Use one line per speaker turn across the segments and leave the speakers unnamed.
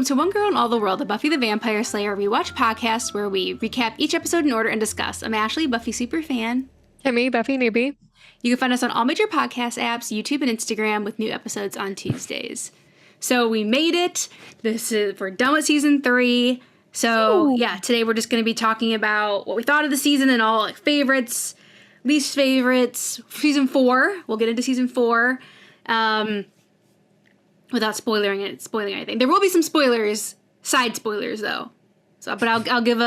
welcome to One Girl in All the World, the Buffy the Vampire Slayer rewatch podcast where we recap each episode in order and discuss. I'm Ashley, Buffy superfan.
Kimmy, Buffy newbie.
You can find us on all major podcast apps, YouTube, and Instagram with new episodes on Tuesdays. So we made it. We're done with season 3. So yeah, today we're just going to be talking about what we thought of the season and all like favorites, least favorites. Season 4. We'll get into season 4. Without spoiling anything. There will be some spoilers, side spoilers though. So, but I'll give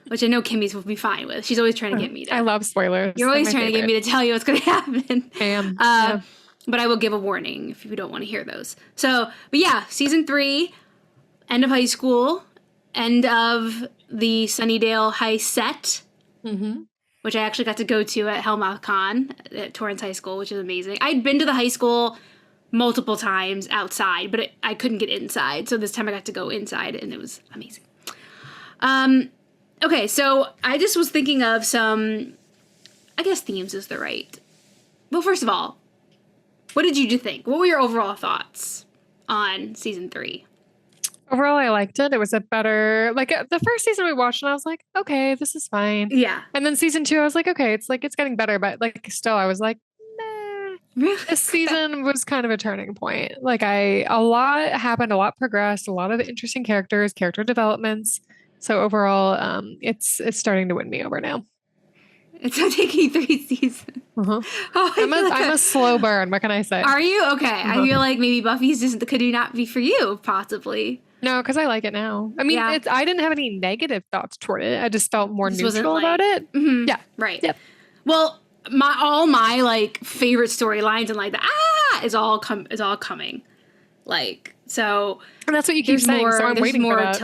which I know Kimmy's will be fine with. She's always trying to get me to.
I love spoilers.
You're always trying to get me to tell you what's going to happen.
I am. Yeah.
But I will give a warning if you don't want to hear those. So, but yeah, season 3, end of high school, end of the Sunnydale High set, which I actually got to go to at Hellmouth Con at Torrance High School, which is amazing. I'd been to the high school multiple times outside, but I couldn't get inside. So this time I got to go inside, and it was amazing. Okay, so I just was thinking of some, I guess themes is the right. Well, first of all, what did you think? What were your overall thoughts on season 3?
Overall, I liked it. It was a better, the first season we watched, and I was like, okay, this is fine.
Yeah.
And then season 2, I was like, okay, it's getting better, but still, I was like,
Really?
this season was kind of a turning point. A lot happened, a lot progressed, a lot of interesting character developments. So overall, it's starting to win me over now.
It's not taking 3 seasons.
Uh-huh.
Oh,
I'm a slow burn. What can I say?
Are you? Okay. I feel like maybe Buffy's just could not be for you, possibly.
No, because I like it now. I mean, I didn't have any negative thoughts toward it. I just felt more neutral about it.
Mm-hmm.
Yeah.
Right.
Yep.
Well, all my favorite storylines and is all coming. So.
And that's what you keep saying. So I'm waiting for that.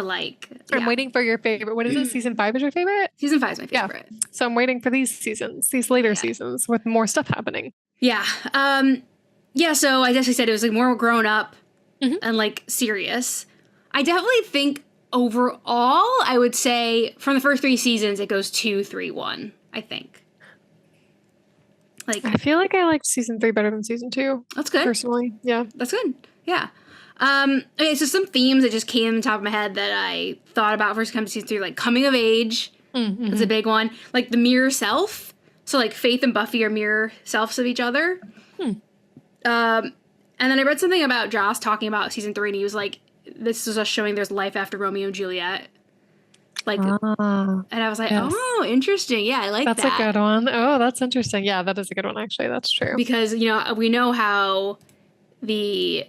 I'm waiting for your favorite. What is it? Season 5 is your favorite?
Season 5 is my favorite.
Yeah. So I'm waiting for these later seasons with more stuff happening.
Yeah. So I definitely said it was more grown up and serious. I definitely think overall, I would say from the first 3 seasons, it goes 2, 3, 1, I think.
I feel like I liked season 3 better than season 2.
That's good.
Personally. Yeah.
That's good. Yeah. Okay, so some themes that just came on the top of my head that I thought about first coming to season 3, coming of age is a big one. The mirror self. So Faith and Buffy are mirror selves of each other. And then I read something about Joss talking about season 3, and he was like, this is us showing there's life after Romeo and Juliet. And I was like, yes. Oh, interesting. Yeah, I like that.
That's a good one. Oh, that's interesting. Yeah, that is a good one, actually. That's true.
Because, we know how the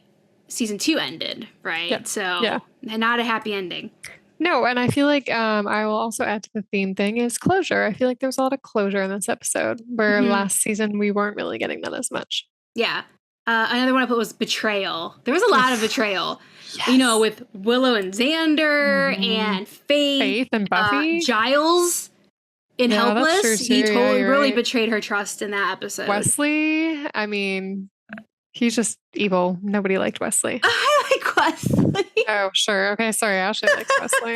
season 2 ended, right?
Yeah.
So,
yeah.
And not a happy ending.
No, and I feel like I will also add to the theme thing is closure. I feel like there was a lot of closure in this episode, where last season we weren't really getting that as much.
Yeah. Another one I put was betrayal. There was a lot of betrayal. Yes. With Willow and Xander and Faith
and Buffy.
Giles in Helpless. He totally really
right.
betrayed her trust in that episode.
Wesley, I mean, he's just evil. Nobody liked Wesley.
I like Wesley.
Oh, sure. Okay, sorry. Ashley likes Wesley.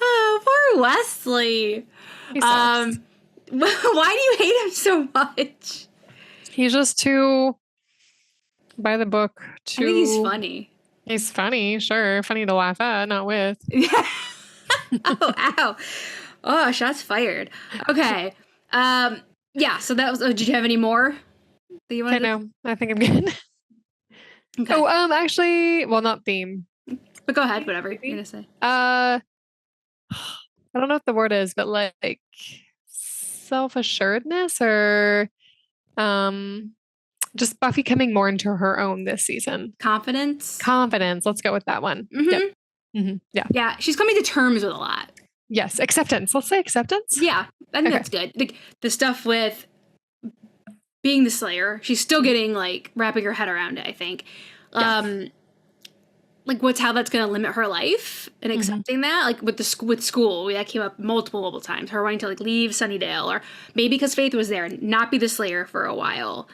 Oh, poor Wesley.
He sucks.
Why do you hate him so much?
He's just too by the book.
I think he's funny.
He's funny, sure. Funny to laugh at, not with.
Oh, ow. Oh, shots fired. Okay. Yeah, so that was... did you have any more that you wanted
No, I think I'm good.
Okay.
Oh, actually, well, not theme.
But go ahead, whatever you're going to say.
I don't know what the word is, but self-assuredness or just Buffy coming more into her own this season.
Confidence.
Let's go with that one. Yep. Yeah.
Yeah. She's coming to terms with a lot.
Yes. Acceptance. Let's say acceptance.
Yeah. I think that's good. The stuff with being the Slayer, she's still getting wrapping her head around it, I think. Yes. How that's going to limit her life and accepting that, with school, that came up multiple times. Her wanting to leave Sunnydale, or maybe because Faith was there, not be the Slayer for a while.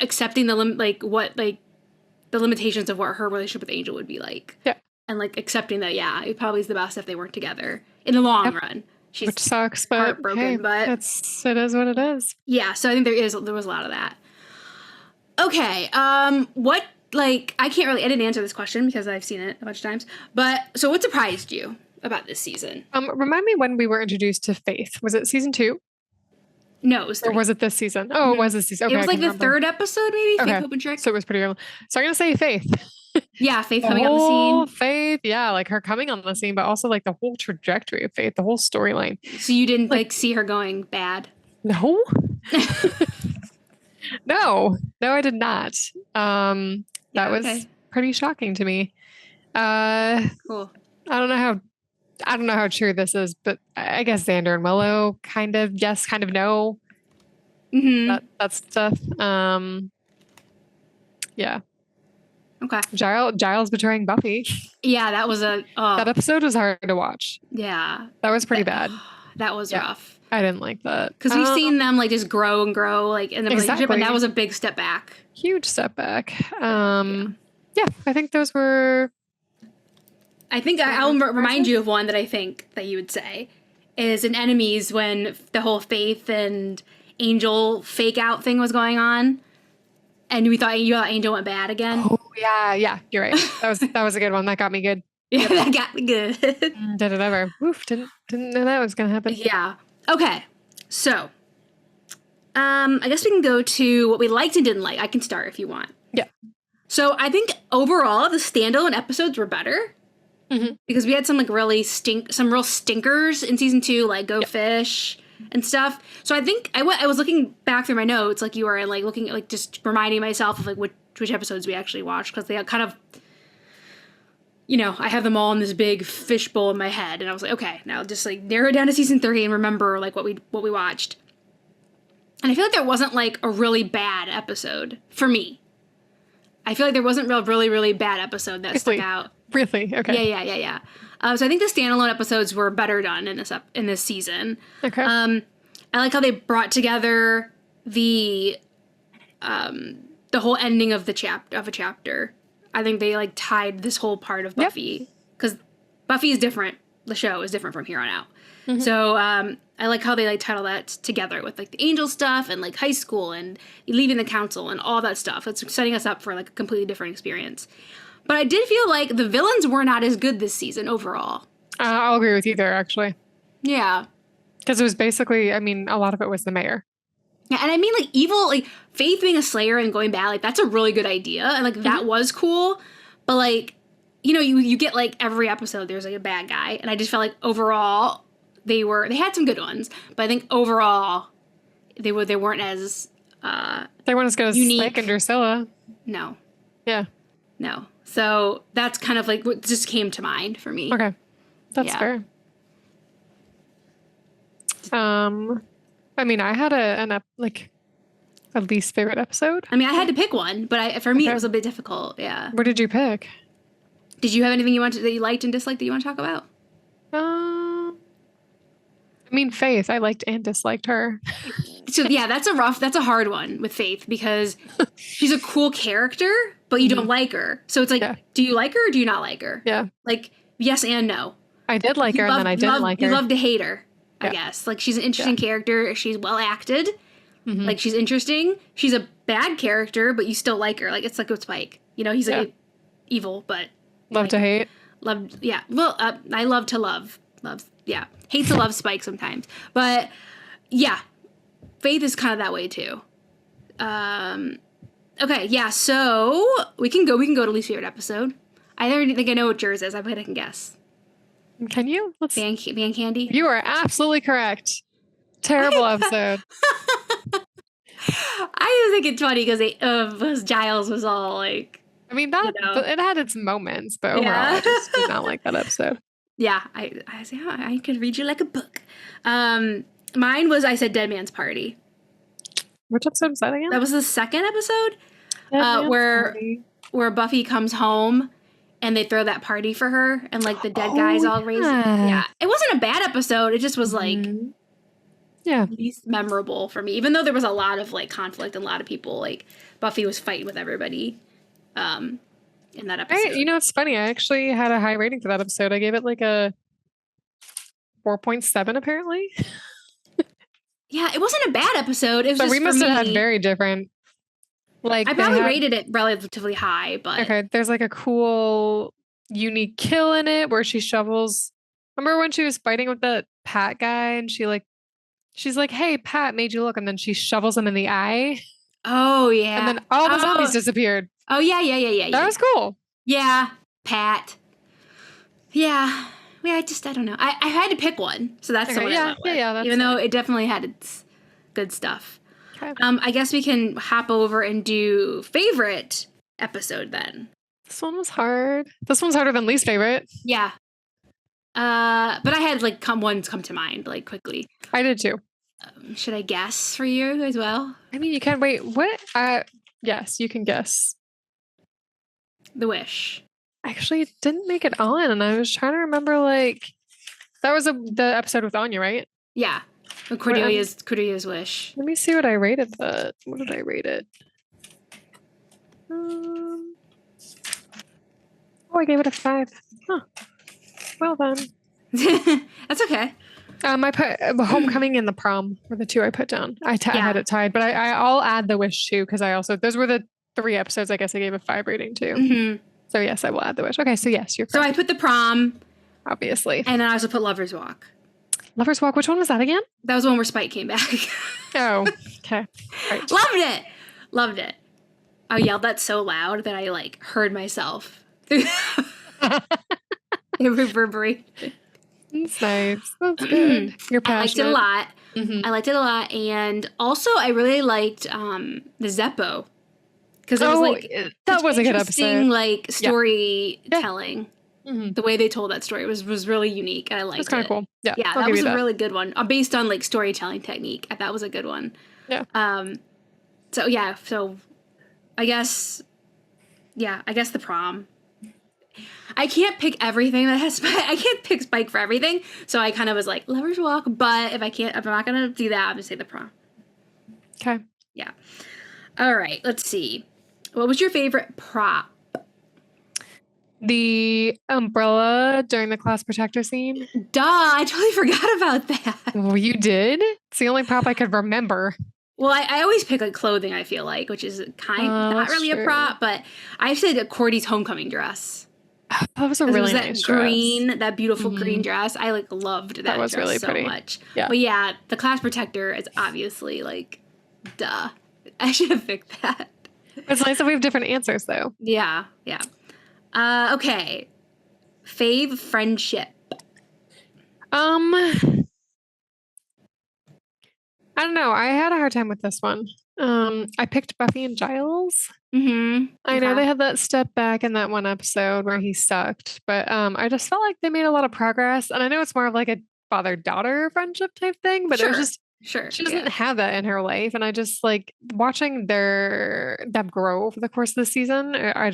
Accepting the limitations of what her relationship with Angel would be like. Yeah. And accepting that, it probably is the best if they weren't together in the long run. Which
sucks, but
heartbroken, but
it is what it is.
Yeah, so I think there was a lot of that. Okay, what like, I didn't answer this question because I've seen it a bunch of times. But so what surprised you about this season?
Remind me when we were introduced to Faith. Was it season 2?
No, it was
Or
3.
was it this season? Oh, it was this season. Okay,
It was
I
like
can
the
remember.
3rd episode, maybe?
Okay.
Faith, Hope, and Trick.
So it was pretty early. So I'm gonna say Faith.
Yeah, Faith
The
coming on the
whole
scene.
Faith, yeah, like her coming on the scene, but also like the whole trajectory of Faith, the whole storyline.
So you didn't
Like,
see her going bad?
no, no, I did not. That was
okay.
pretty shocking to me.
Cool.
I don't know how true this is, but I guess Xander and Willow kind of yes, kind of no. That stuff. Yeah.
Okay.
Giles betraying Buffy.
Yeah, that was that
episode was hard to watch.
Yeah.
That was pretty bad.
That was rough.
I didn't like that.
Because we've seen them like just grow and grow like in the relationship, and that was a big step back.
Huge step back. Yeah, I think those were.
I think I'll remind you of one that I think that you would say is in Enemies when the whole Faith and Angel fake out thing was going on, and you thought Angel went bad again.
Oh yeah, you're right. That was a good one. That got me good.
Yeah, that got me good.
Did it ever? Oof! Didn't know that was gonna happen.
Yeah. Okay. So, I guess we can go to what we liked and didn't like. I can start if you want.
Yeah.
So I think overall the standalone episodes were better. Because we had some like some real stinkers in season 2, like Go Fish and stuff. So I think I was looking back through my notes, like you were, and like looking at like just reminding myself of like which episodes we actually watched, because they kind of, I have them all in this big fishbowl in my head, and I was like, okay, now just like narrow it down to season 3 and remember like what we watched. And I feel like there wasn't like a really bad episode for me. I feel like there wasn't really, really bad episode that stuck out.
Really? Okay.
Yeah. So I think the standalone episodes were better done in this season.
Okay.
I like how they brought together the whole ending of a chapter. I think they like tied this whole part of Buffy, because Buffy is different. The show is different from here on out. So I like how they like title that together with like the angel stuff and like high school and leaving the council and all that stuff. It's setting us up for like a completely different experience. But I did feel like the villains were not as good this season overall.
I'll agree with you there, actually.
Yeah.
Because it was basically, I mean, a lot of it was the mayor.
Yeah, and I mean, like, evil, like, Faith being a slayer and going bad, like, that's a really good idea. And, like, that was cool. But, like, you get, like, every episode there's, like, a bad guy. And I just felt like overall they had some good ones. But I think overall they weren't as
they weren't as good as
unique.
Spike and Drusilla.
No.
Yeah.
No. So that's kind of like what just came to mind for me.
Okay. That's fair. I mean, I had a least favorite episode.
I mean, I had to pick one, but for me it was a bit difficult. Yeah.
What did you pick?
Did you have anything that you liked and disliked that you want to talk about?
I mean, Faith, I liked and disliked her.
So yeah, that's a hard one with Faith, because she's a cool character, but you don't like her. So it's like, do you like her or do you not like her?
Yeah.
Like, yes and no.
I did like her, and then I didn't like her.
You love to hate her, I guess. Like, she's an interesting character. She's well acted. Like, she's interesting. She's a bad character, but you still like her. Like, it's like with Spike. He's like evil, but
love to hate.
Yeah. Well, I love to love. Yeah. Hate to love Spike sometimes. But yeah, Faith is kind of that way too. Okay, yeah, so we can go to least favorite episode. I already think I know what yours is. I bet I can guess.
Can you?
Van Candy?
You are absolutely correct. Terrible episode.
I just think it's funny because Giles was all like...
I mean, it had its moments, but overall, I just did not like that episode.
Yeah, I could read you like a book. Mine was, I said, Dead Man's Party.
Which episode was that again?
That was the second episode, where Buffy comes home and they throw that party for her, and like the dead guys all raised. Yeah, it wasn't a bad episode. It just was like, least memorable for me. Even though there was a lot of like conflict and a lot of people, like Buffy was fighting with everybody. In that episode.
It's funny. I actually had a high rating for that episode. I gave it like a 4.7 apparently.
Yeah, it wasn't a bad episode. It was
so
just
we must have had very different Like
I probably rated it relatively high, but
okay, there's like a cool, unique kill in it where she shovels. Remember when she was fighting with that Pat guy and she's like, "Hey, Pat made you look," and then she shovels him in the eye,
oh
and
yeah,
then all the zombies disappeared.
oh
That was cool.
yeah, Pat. Yeah. Yeah, I don't know. I had to pick one, so that's the one I went with.
That's
even though it definitely had its good stuff.
Okay.
I guess we can hop over and do favorite episode then.
This one was hard. This one's harder than least favorite.
Yeah. But I had like ones come to mind like quickly.
I did too.
Should I guess for you as well?
I mean, you can wait. What? Yes, you can guess.
The Wish.
Actually, it didn't make it on, and I was trying to remember. Like, that was the episode with Anya, right?
Yeah. Cordelia's Wish.
Let me see what I rated that. What did I rate it? Oh, I gave it a 5. Huh. Well then.
That's okay.
I put Homecoming and the Prom were the 2 I put down. I had it tied, but I'll add the Wish too because I also those were the 3 episodes. I guess I gave a 5 rating to.
Mm-hmm.
So yes, I will add the Wish. Okay, so yes, you're correct.
So I put the Prom,
obviously,
and I also put Lover's Walk.
Lover's Walk. Which one was that again?
That was the one where Spike came back.
Oh, okay. Right.
Loved it. I yelled that so loud that I like heard myself. It reverberated.
That's nice. That's good. You're passionate.
I liked it a lot.
Mm-hmm.
I liked it a lot, and also I really liked the Zeppo because it was like
that was a good episode.
Like storytelling. Mm-hmm. The way they told that story was really unique, and I liked it.
It's kind of cool. Yeah,
that was a really good one, based on like storytelling technique. That was a good one.
Yeah.
So I guess the Prom. I can't pick everything that has Spike. I can't pick Spike for everything, so I kind of was like Lover's Walk. But if I'm not gonna do that, I'm gonna say the Prom.
Okay.
Yeah. All right. Let's see. What was your favorite prop?
The umbrella during the class protector scene.
Duh, I totally forgot about that.
Well, you did? It's the only prop I could remember.
Well, I always pick like clothing, I feel like, which is not really a prop, but I said Cordy's homecoming dress.
That was a really nice
dress. That beautiful green dress. I like loved that
was
dress
really
so
pretty.
much.
Yeah.
But yeah, the class protector is obviously like, duh. I should have picked that.
It's nice that we have different answers though.
Yeah. Okay. Fave friendship.
I don't know. I had a hard time with this one. I picked Buffy and Giles.
Mm-hmm.
I know they had that step back in that one episode where he sucked, but I just felt like they made a lot of progress. And I know it's more of like a father-daughter friendship type thing, but it was just she doesn't have that in her life. And I just like watching them grow over the course of the season. I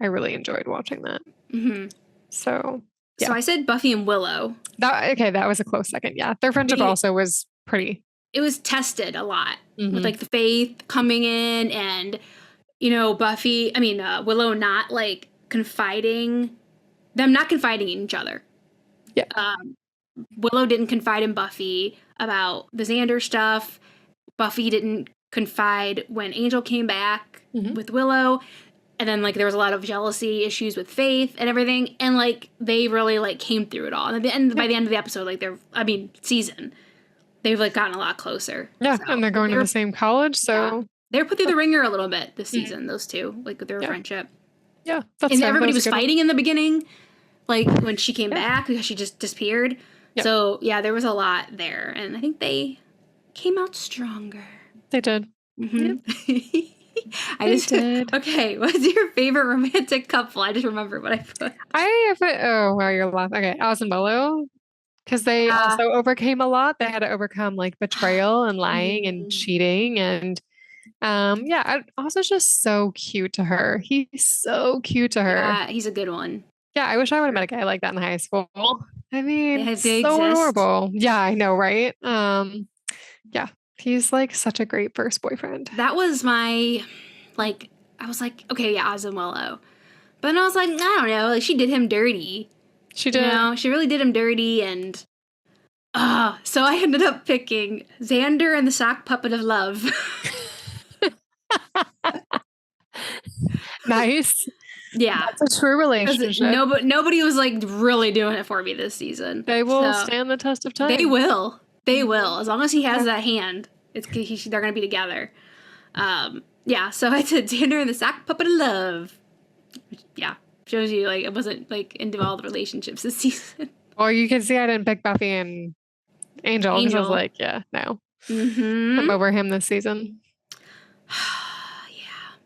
really enjoyed watching that.
Mm-hmm.
So
I said Buffy and Willow.
That was a close second. Yeah, their friendship also was pretty.
It was tested a lot with like the faith coming in and, Willow not like confiding in each other.
Yeah.
Willow didn't confide in Buffy about the Xander stuff. Buffy didn't confide when Angel came back with Willow. And then like there was a lot of jealousy issues with Faith and everything. And like they really like came through it all. And by the end of the episode, season, they've like gotten a lot closer.
Yeah, so, and they're going to the same college, so
they were put through the ringer a little bit this season. Those two, like with their friendship.
Yeah,
and everybody was fighting in the beginning, like when she came back because she just disappeared. Yep. So yeah, there was a lot there, and I think they came out stronger.
They did.
Mm-hmm. Yep. Did. Okay, what's your favorite romantic couple? I just remember what I put.
Oh wow, you're laughing. Okay, Oz and Willow. Because they also overcame a lot. They had to overcome like betrayal and lying and cheating. And Oz just so cute to her. He's so cute to her.
Yeah, he's a good one.
Yeah, I wish I would have met a guy like that in high school. I mean,
so
adorable. Yeah, I know, right? He's like such a great first boyfriend.
That was my, I was like, okay, yeah, Oz and Willow. But then I was like, I don't know, like she did him dirty.
She did.
She really did him dirty, and so I ended up picking Xander and the Sock Puppet of Love. Nice. Yeah.
That's a true relationship.
Nobody was like really doing it for me this season.
They will stand the test of time.
They will. They will. As long as he has that hand, they're going to be together. Yeah, so I said Xander and the Sock Puppet of Love. Yeah, shows you like I wasn't like into all the relationships this season.
Well, you can see I didn't pick Buffy and Angel because I was like, yeah, no. I'm over him this season.
Yeah,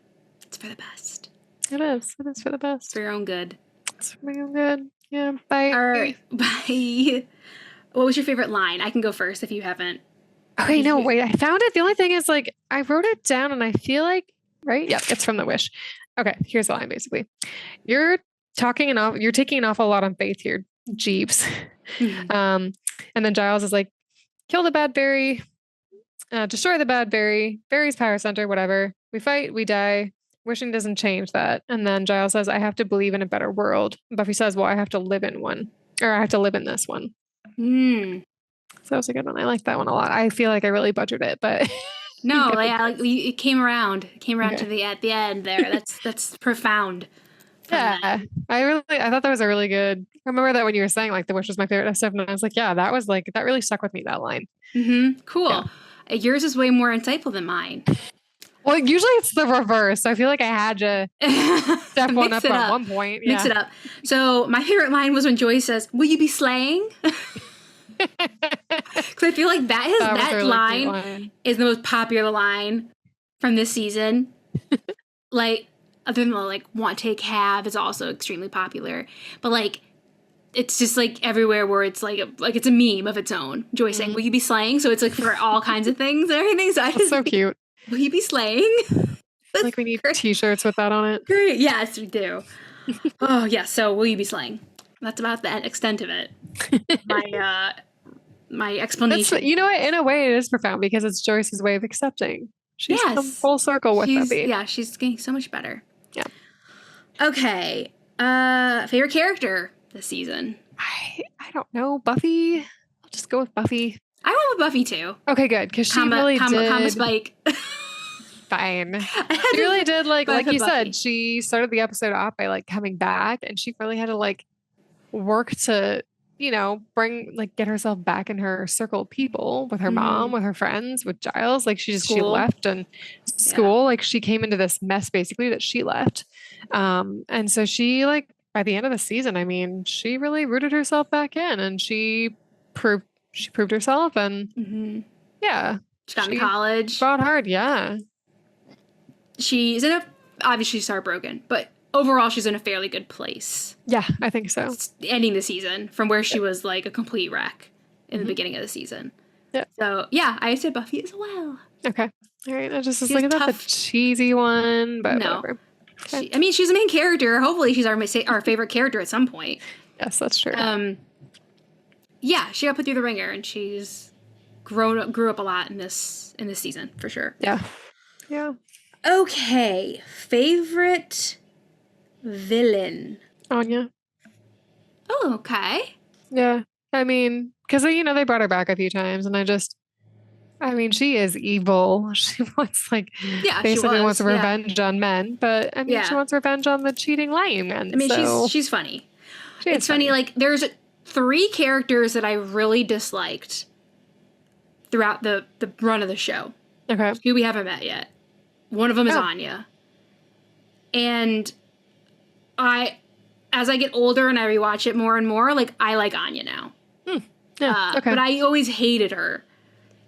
it's for the best.
It is. It is for the best.
It's for your own good.
It's for my own good. Yeah, bye.
All right, bye. What was your favorite line? I can go first if you haven't.
Okay, no, wait. I found it. The only thing is, like, I wrote it down and I feel like, right? Yep, it's from The Wish. Okay, here's the line, basically. You're taking an awful lot on Faith here, Jeeves. And then Giles is like, kill the bad berry, destroy the bad berry, berry's power center, whatever. We fight, we die. Wishing doesn't change that. And then Giles says, I have to believe in a better world. Buffy says, well, I have to live in one. Or I have to live in this one. So that was a good one. I like that one a lot. I feel like I really butchered it, but
no, it came around. It came around to at the end there. That's profound.
Yeah, I thought that was a really good. I remember that when you were saying like The Wish was my favorite stuff, and I was like, yeah, that was like that really stuck with me, that line.
Cool. Yeah. Yours is way more insightful than mine.
Well, usually it's the reverse. So I feel like I had to step one up at one point. Yeah.
Mix it up. So my favorite line was when Joyce says, "Will you be slaying?" Because I feel like that line is the most popular line from this season. Like, other than like "want to take cab" is also extremely popular, but like it's just like everywhere where it's like it's a meme of its own. Joyce saying, "Will you be slaying?" So it's like for all kinds of things and everything. So
That's so cute.
Will you be slaying?
Like we need T-shirts with that on it.
Great. Yes, we do. Oh yeah. So will you be slaying? That's about the extent of it. My explanation.
You know what? In a way, it is profound because it's Joyce's way of accepting. She's come full circle with Buffy.
Yeah, she's getting so much better.
Yeah.
Okay. Favorite character this season?
I don't know. Buffy. I'll just go with Buffy.
I went with Buffy too.
Okay, good. Because she really did.
Spike.
Fine. She really did like you said, she started the episode off by like coming back and she really had to like work to, get herself back in her circle of people with her mom, with her friends, with Giles. Like she left and school, like she came into this mess basically that she left. And so she like by the end of the season, I mean, she really rooted herself back in and she proved herself and
she got into college.
Fought hard, yeah.
She's obviously she's heartbroken, but overall she's in a fairly good place.
Yeah, I think so.
It's ending the season from where she was like a complete wreck in the beginning of the season. Yeah. So yeah, I said Buffy as well.
Okay. All right. I just was like, that's a cheesy one, but whatever.
Okay. She's the main character. Hopefully she's our favorite character at some point.
Yes, that's true.
Yeah, she got put through the ringer and she's grew up a lot in this season for sure.
Yeah. Yeah.
Okay, favorite villain.
Anya.
Oh, okay.
Yeah, I mean, because they brought her back a few times, and she is evil. She wants basically wants revenge on men, but she wants revenge on the cheating, lying men.
She's funny. It's funny. Like there's 3 characters that I really disliked throughout the run of the show.
Okay,
who we haven't met yet. One of them is Anya. And as I get older and I rewatch it more and more, like, I like Anya now. Yeah, okay. But I always hated her.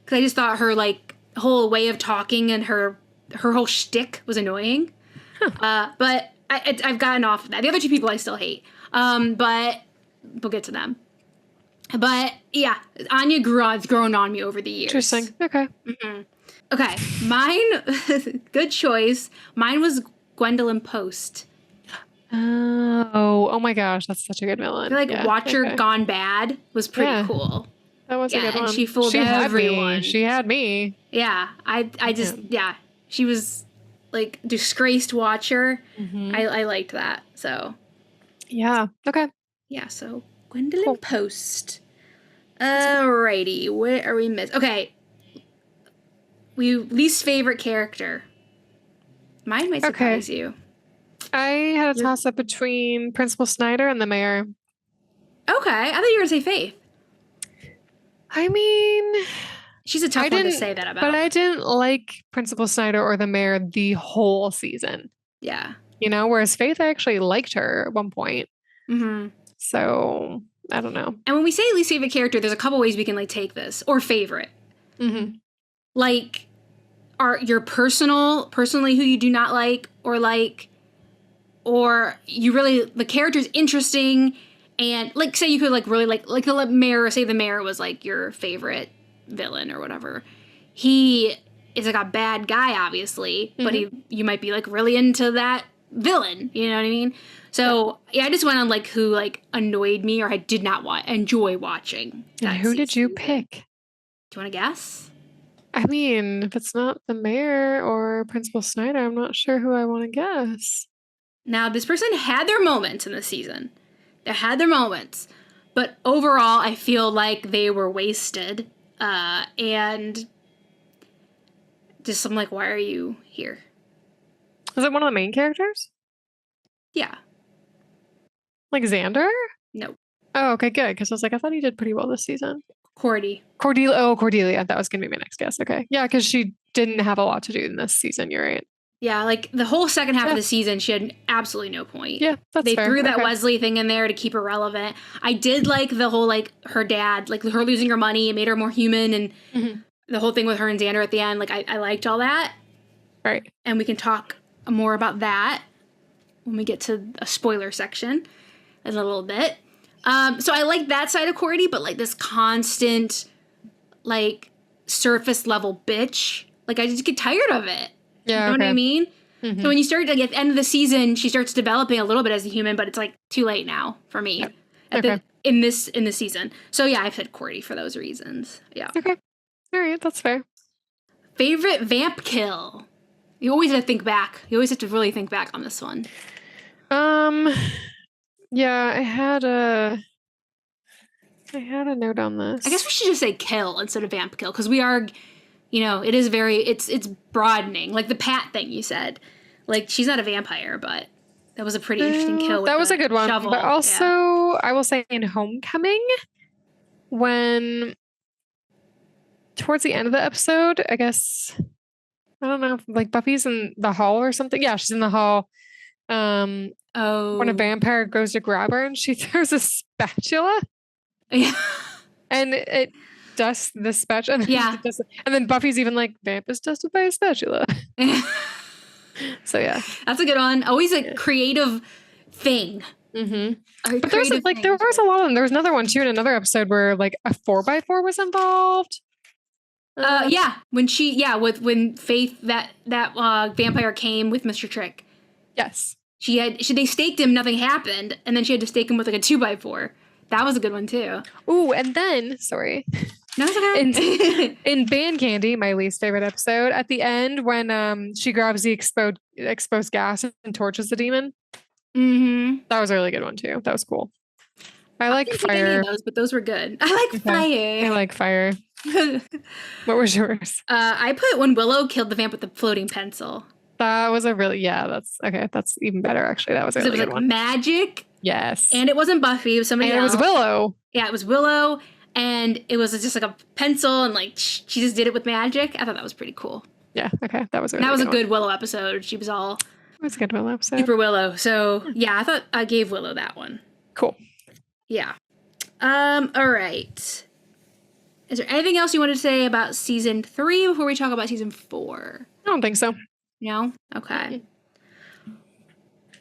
Because I just thought her, like, whole way of talking and her whole shtick was annoying. But I've gotten off of that. The other 2 people I still hate. But we'll get to them. But, yeah, Anya has grown on me over the years.
Interesting. Okay.
Mm-hmm. Okay, mine, good choice. Mine was Gwendolyn Post.
Oh my gosh, that's such a good villain.
I feel like Watcher Gone Bad was pretty cool.
That was a good one.
And she fooled everyone.
She had me.
Yeah, I just, she was like disgraced Watcher. Mm-hmm. I liked that, so.
Yeah, okay.
Yeah, so Gwendolyn Post. Alrighty, where are we missing? Okay. Least favorite character. Mine might surprise you.
I had a toss-up between Principal Snyder and the mayor.
Okay. I thought you were going to say Faith.
I mean...
She's a tough one to say that about.
But I didn't like Principal Snyder or the mayor the whole season.
Yeah.
You know, whereas Faith, I actually liked her at one point.
Mm-hmm.
So, I don't know.
And when we say least favorite character, there's a couple ways we can, like, take this. Or favorite.
Mm-hmm.
Like, are your personally who you do not like, or you really, the character's interesting, and, like, say you could, like, really like the mayor, say the mayor was, like, your favorite villain or whatever. He is, like, a bad guy, obviously, but you might be, like, really into that villain, you know what I mean? So, yeah, I just went on, like, who, like, annoyed me or I did not enjoy watching.
And who did you pick?
Do you want to guess?
I mean, if it's not the mayor or Principal Snyder, I'm not sure who I want to guess.
Now, this person had their moments in the season. They had their moments. But overall, I feel like they were wasted. And just, I'm like, why are you here?
Is it one of the main characters?
Yeah.
Like Xander?
No.
Oh, okay, good. Because I was like, I thought he did pretty well this season.
Cordelia.
Cordelia. That was going to be my next guess. Okay. Yeah, because she didn't have a lot to do in this season. You're right.
Yeah, like the whole second half of the season, she had absolutely no point.
Yeah, that's fair.
They threw that Wesley thing in there to keep her relevant. I did like the whole, like, her dad, like, her losing her money, it made her more human, and the whole thing with her and Xander at the end, like, I liked all that.
Right.
And we can talk more about that when we get to a spoiler section in a little bit. So I like that side of Cordy, but, like, this constant, like, surface level bitch, like, I just get tired of it.
Yeah,
you know what I mean? Mm-hmm. So when you start, like, at the end of the season, she starts developing a little bit as a human, but it's, like, too late now for me. Yep. In this season. So yeah, I said Cordy for those reasons. Yeah.
Okay. All right, that's fair.
Favorite vamp kill? You always have to think back. You always have to really think back on this one.
Yeah, I had a note on this.
I guess we should just say kill instead of vamp kill, because we are, you know, it is very, it's broadening. Like the Pat thing you said. Like, she's not a vampire, but that was a pretty interesting kill with
that was a good one.
Shovel.
But also, I will say in Homecoming, when towards the end of the episode, I guess, I don't know, like Buffy's in the hall or something. Yeah, she's in the hall. When a vampire goes to grab her and she throws a spatula.
Yeah.
And it dusts the spatula.
Yeah.
And then Buffy's even like, vamp is dusted by a spatula. So yeah.
That's a good one. Always a creative thing.
Mm-hmm. But there's like, there was a lot of them. There was another one too in another episode where like a 4x4 was involved.
Yeah. When when Faith, that vampire came with Mr. Trick.
Yes.
They staked him, nothing happened, and then she had to stake him with like a 2x4. That was a good one too.
Ooh, and then, sorry.
No, it's okay.
In Band Candy, my least favorite episode, at the end when she grabs the exposed gas and torches the demon.
Mm-hmm.
That was a really good one too. That was cool. I like fire.
Any of those, but those were good. I like fire.
I like fire. What was yours?
I put when Willow killed the vamp with the floating pencil.
That was a really, that's okay. That's even better, actually. That was a really good one.
Magic.
Yes.
And it wasn't Buffy. It was somebody else.
And it was Willow.
Yeah, it was Willow. And it was just like a pencil and like she just did it with magic. I thought that was pretty cool.
Yeah, okay. That was a
good Willow episode. She was all...
It was a good Willow episode.
Super Willow. So, yeah, I thought I gave Willow that one.
Cool.
Yeah. All right. Is there anything else you wanted to say about season 3 before we talk about season 4?
I don't think so.
No? Okay.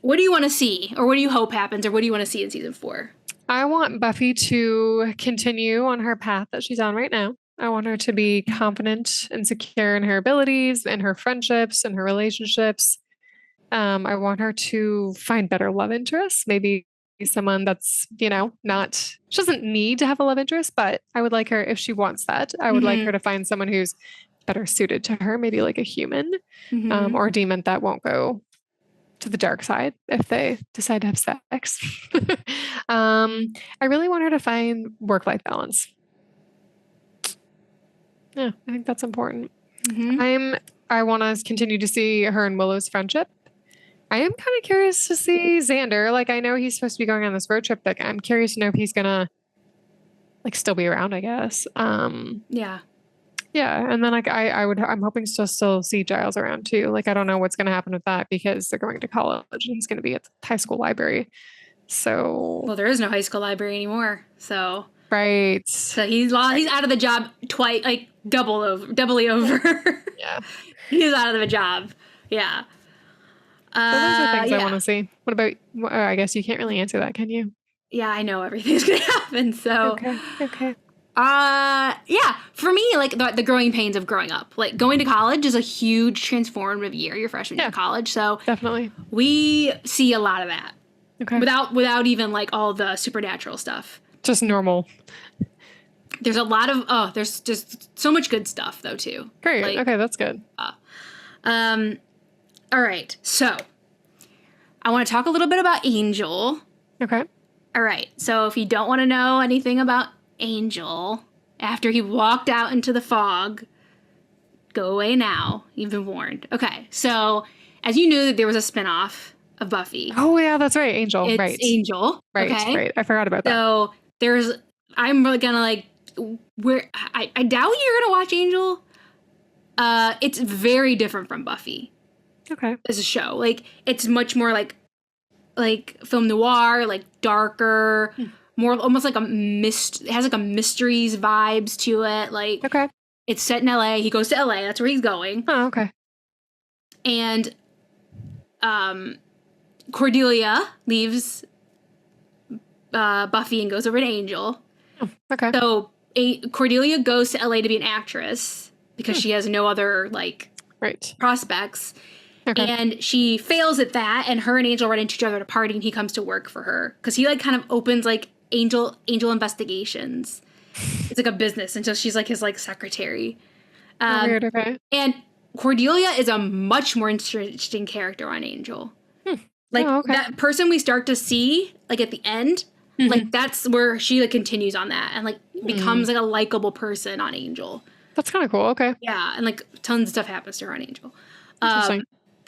What do you want to see? Or what do you hope happens? Or what do you want to see in season 4?
I want Buffy to continue on her path that she's on right now. I want her to be confident and secure in her abilities and her friendships and her relationships. I want her to find better love interests. Maybe someone that's, she doesn't need to have a love interest, but I would like her, if she wants that, I would like her to find someone who's better suited to her, maybe like a human or a demon that won't go to the dark side if they decide to have sex. I really want her to find work-life balance. Yeah, I think that's important. I want to continue to see her and Willow's friendship. I am kind of curious to see Xander. Like, I know he's supposed to be going on this road trip. Like, I'm curious to know if he's gonna like still be around, I guess.
Yeah.
Yeah, and then like I'm hoping to still see Giles around too. Like, I don't know what's gonna happen with that because they're going to college and he's gonna be at the high school library. So
well, there is no high school library anymore. So
right.
So he's out of the job twice, like doubly over.
Yeah.
He's out of the job. Yeah.
So those are things I want to see. What about? I guess you can't really answer that, can you?
Yeah, I know everything's gonna happen. So
okay.
Yeah. For me, like the growing pains of growing up, like going to college is a huge transformative year. Your freshman year of college, so
definitely
we see a lot of that.
Okay.
Without even like all the supernatural stuff.
Just normal.
There's a lot of there's just so much good stuff though too.
Great.
Like,
okay, that's good.
All right. So I want to talk a little bit about Angel.
Okay.
All right. So if you don't want to know anything about Angel after he walked out into the fog, go away now. You've been warned. Okay. So as you knew that there was a spinoff of Buffy.
Oh yeah, that's right. Angel.
It's
right.
Angel.
Right.
Okay?
Right. I forgot about that.
So I'm really gonna like I doubt you're gonna watch Angel. It's very different from Buffy.
Okay.
As a show. Like it's much more like film noir, like darker, more almost like it has like a mysteries vibes to it. Like
okay.
It's set in LA. He goes to LA, that's where he's going.
Oh, okay.
And Cordelia leaves Buffy and goes over to Angel.
Oh, okay.
So Cordelia goes to LA to be an actress because she has no other prospects. Okay. And she fails at that, and her and Angel run into each other at a party, and he comes to work for her because he like kind of opens like Angel Investigations. It's like a business until she's like his like secretary.
Weird. Okay.
And Cordelia is a much more interesting character on Angel. Like that person we start to see like at the end, like that's where she like continues on that and like becomes like a likable person on Angel.
That's kind of cool. Okay.
Yeah, and like tons of stuff happens to her on Angel.
Interesting.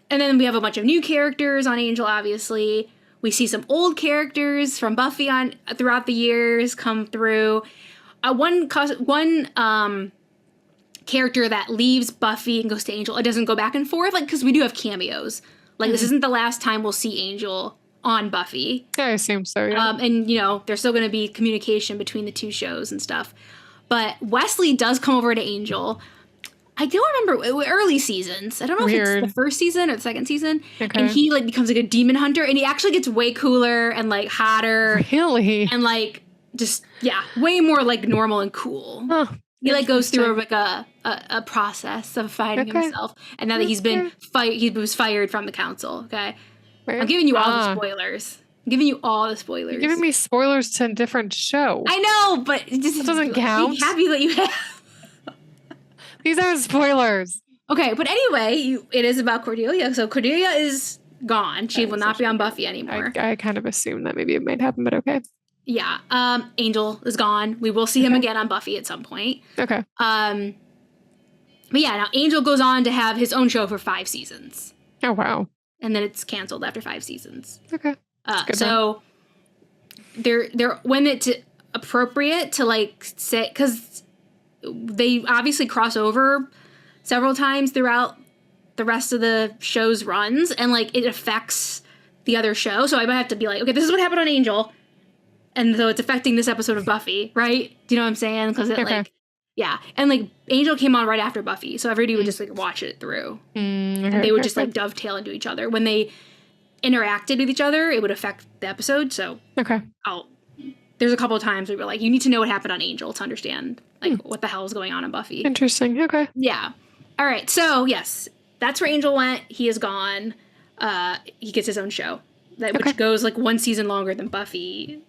And then we have a bunch of new characters on Angel, obviously. We see some old characters from Buffy throughout the years come through. One character that leaves Buffy and goes to Angel, it doesn't go back and forth, like, because we do have cameos. Like, this isn't the last time we'll see Angel on Buffy.
Yeah, I assume so, yeah.
And, you know, there's still going to be communication between the two shows and stuff. But Wesley does come over to Angel. I don't remember early seasons. I don't know if it's the first season or the second season. Okay. And he like becomes like a demon hunter, and he actually gets way cooler and like hotter.
Really?
And like just way more like normal and cool. Oh, he like goes through like a process of fighting himself. And now that he's been he was fired from the council. Okay, I'm giving you all the spoilers. I'm giving you all the spoilers.
You're giving me spoilers to a different show.
I know, but it just
doesn't count.
Be happy that you have.
These are spoilers.
Okay, but anyway, it is about Cordelia. So Cordelia is gone. She will not be on Buffy anymore.
I kind of assumed that maybe it might happen, but okay.
Yeah. Angel is gone. We will see him again on Buffy at some point.
Okay.
But yeah, now Angel goes on to have his own show for 5 seasons.
Oh, wow.
And then it's canceled after 5 seasons.
Okay.
So they're when it's appropriate to like say, because they obviously cross over several times throughout the rest of the show's runs, and like it affects the other show. So I might have to be like, okay, this is what happened on Angel, and so it's affecting this episode of Buffy, right? Do you know what I'm saying? Because it like, yeah, and like Angel came on right after Buffy, so everybody would just like watch it through, and they would just like dovetail into each other. When they interacted with each other, it would affect the episode. So there's a couple of times we were like, you need to know what happened on Angel to understand like what the hell is going on in Buffy.
Interesting. Okay.
Yeah. All right. So yes, that's where Angel went. He is gone. He gets his own show which goes like 1 season longer than Buffy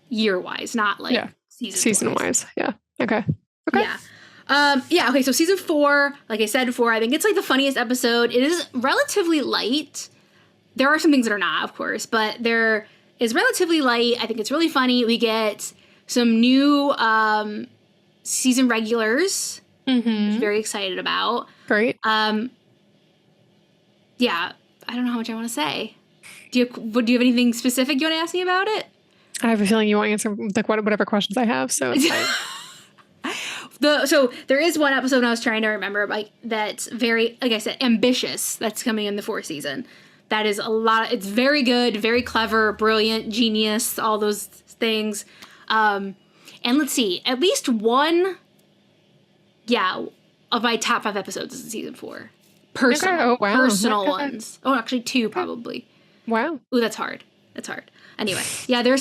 year wise, not like
season wise. Yeah. Okay.
Yeah. Okay. So season 4, like I said before, I think it's like the funniest episode. It is relatively light. There are some things that are not, of course, but there is relatively light. I think it's really funny. We get some new season regulars, which I'm very excited about.
Great.
Yeah, I don't know how much I want to say. Do you have anything specific you want to ask me about it?
I have a feeling you won't answer like whatever questions I have, so it's fine.
So there is one episode I was trying to remember, like, that's very, like I said, ambitious. That's coming in the 4th season. That is a lot. It's very good, very clever, brilliant, genius, all those things. And let's see, at least one, of my top 5 episodes is in season 4. Personal,
okay. Oh, wow.
personal ones. Oh, actually 2 probably.
Wow.
Ooh, that's hard. Anyway, yeah, there are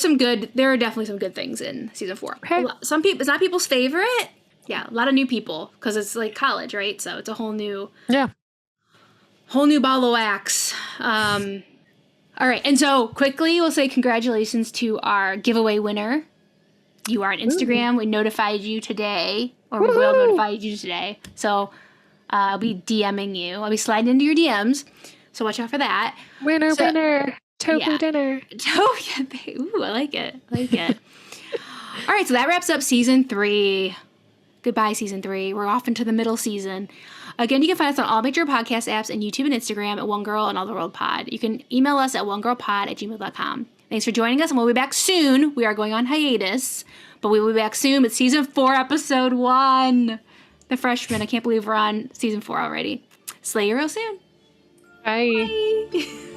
definitely some good things in season 4.
Okay.
Some people, it's not people's favorite. Yeah, a lot of new people, because it's like college, right? So it's a whole new ball of wax. All right, and so quickly we'll say congratulations to our giveaway winner. You are on Instagram. Ooh. We notified you today, or we will notify you today. So I'll be DMing you. I'll be sliding into your DMs. So watch out for that.
Winner. Tofu dinner.
Ooh, I like it. All right, so that wraps up season 3. Goodbye, season 3. We're off into the middle season. Again, you can find us on all major podcast apps and YouTube and Instagram at One Girl and All the World Pod. You can email us at onegirlpod@gmail.com. Thanks for joining us, and we'll be back soon. We are going on hiatus, but we will be back soon with season 4, episode 1. The Freshmen. I can't believe we're on season 4 already. Slay you real soon.
Bye.